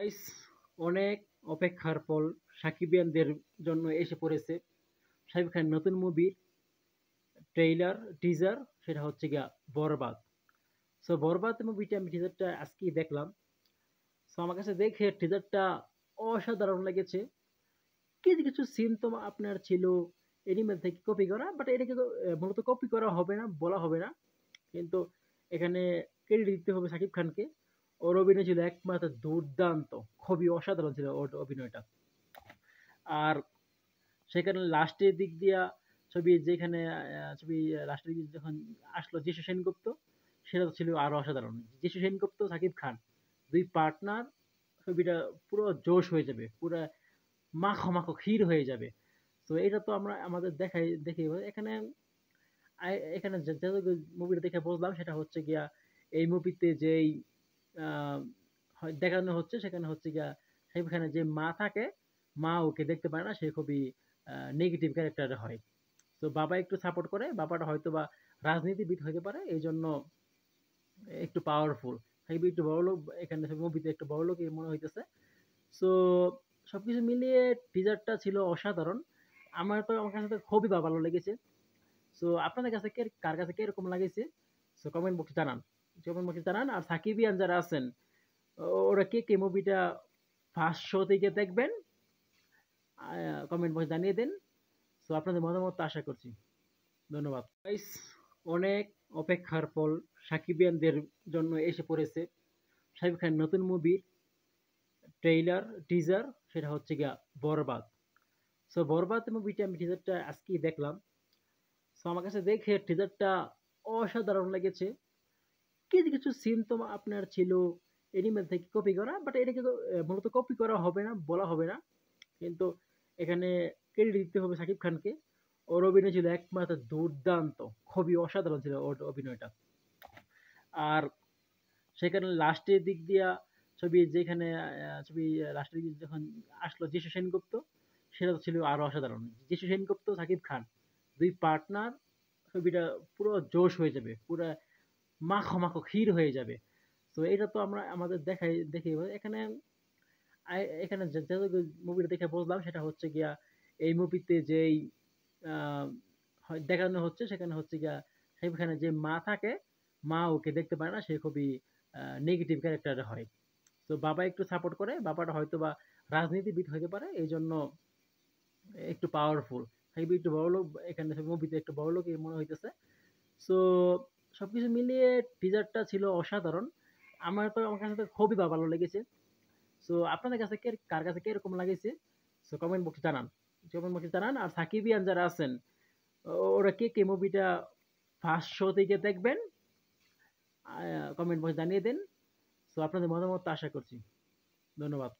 Guys, অনেক অপেক্ষার ফল সাকিবিয়ানদের জন্য এসে পড়েছে শাকিব খানের নতুন মুভির ট্রেইলার টিজার। সেটা হচ্ছে গিয়া বরবাদ। সো বরবাদ মুভিটা আমি টিজারটা আজকেই দেখলাম। সো আমার কাছে দেখে টিজারটা অসাধারণ লেগেছে। কিছু কিছু সিন তো আপনার ছিল এনিমেল থেকে কপি করা, বাট এটাকে মূলত কপি করা হবে না, বলা হবে না। কিন্তু এখানে ক্রেডিট দিতে হবে শাকিব খানকে। ওর অভিনয় ছিল একমাত্র দুর্দান্ত, খুবই অসাধারণ ছিল ওর অভিনয়টা। আর সেখানে লাস্টের দিক দিয়া ছবি যেখানে ছবি লাস্টের দিকে যখন আসলো যিশু সেনগুপ্ত, সেটা তো ছিল আরো অসাধারণ। যিশু সেনগুপ্ত সাকিব খান দুই পার্টনার, ছবিটা পুরো জোশ হয়ে যাবে, পুরো মাখো মাখো ক্ষীর হয়ে যাবে। তো এটা তো আমরা আমাদের দেখাই দেখি এখানে। এখানে যে মুভিটা দেখে বুঝলাম সেটা হচ্ছে গিয়া এই মুভিতে যেই আহ, দেখানো হচ্ছে সেখানে হচ্ছে গিয়া সাকিব খানের যে মা থাকে, মা ওকে দেখতে পারে না, সে খুবই নেগেটিভ ক্যারেক্টার হয়। তো বাবা একটু সাপোর্ট করে, বাবাটা হয়তো বা রাজনীতিবিদ হতে পারে, এই জন্য একটু পাওয়ারফুল। সাকিব একটু বড় লোক, এখানে মুভিতে একটু বড় লোক মনে হইতেছে। সো সবকিছু মিলিয়ে টিজারটা ছিল অসাধারণ। আমার কাছে তো খুবই ভালো লেগেছে। সো আপনাদের কাছে কার কাছে কিরকম লাগেছে? সো কমেন্ট বক্সে জানান, আর সাকিবিয়ান যারা আছেন ওরা কে কে মুভিটা ফার্স্ট শো থেকে দেখবেন, কমেন্ট বক্সে জানিয়ে দেন। সো আপনাদের মতামত আশা করছি। ধন্যবাদ গাইস। অনেক অপেক্ষার ফল সাকিবিয়ানদের জন্য এসে পড়েছে শাকিব খানের নতুন মুভির ট্রেইলার টিজার। সেটা হচ্ছে গিয়া বরবাদ। সো বরবাদ মুভিটা আমি টিজারটা আজকেই দেখলাম। সো আমার কাছে দেখে টিজারটা অসাধারণ লেগেছে। কিছু কিছু সিন তো আপনার ছিল এনিমেল থেকে কপি করা, বাট এটাকে মূলত কপি করা হবে না, বলা হবে না। কিন্তু এখানে ক্রেডিট দিতে হবে শাকিব খানকে। ওর অভিনয় ছিল একমাত্র দুর্দান্ত, খুবই অসাধারণ ছিল ওর অভিনয়টা। আর সেখানে লাস্টের দিক দিয়া ছবি যেখানে ছবি লাস্টের দিকে যখন আসলো যিশু সেনগুপ্ত, সেটা তো ছিল আরো অসাধারণ। যিশু সেনগুপ্ত সাকিব খান দুই পার্টনার, ছবিটা পুরো জোশ হয়ে যাবে, পুরো মাখো মাখো ক্ষীর হয়ে যাবে। তো এটা তো আমরা আমাদের দেখাই দেখি এখানে। এখানে যে মুভিটা দেখে বুঝলাম সেটা হচ্ছে গিয়া এই মুভিতে যেই আহ, দেখানো হচ্ছে সেখানে হচ্ছে গিয়া সাকিব খানের যে মা থাকে, মা ওকে দেখতে পারে না, সে খুবই নেগেটিভ ক্যারেক্টার হয়। তো বাবা একটু সাপোর্ট করে, বাবাটা হয়তো বা রাজনীতিবিদ হতে পারে, এই জন্য একটু পাওয়ারফুল। সাকিব একটু বড় লোক, এখানে মুভিতে একটু বড় লোক মনে হইতেছে। সো সবকিছু মিলিয়ে টিজারটা ছিল অসাধারণ। আমার কাছে তো খুবই ভালো লেগেছে। সো আপনাদের কাছে কার কাছে কিরকম লাগেছে? সো কমেন্ট বক্সে জানান, আর সাকিবিয়ান যারা আছেন ওরা কে কে মুভিটা ফার্স্ট শো থেকে দেখবেন, কমেন্ট বক্সে জানিয়ে দেন। সো আপনাদের মতামত আশা করছি। ধন্যবাদ।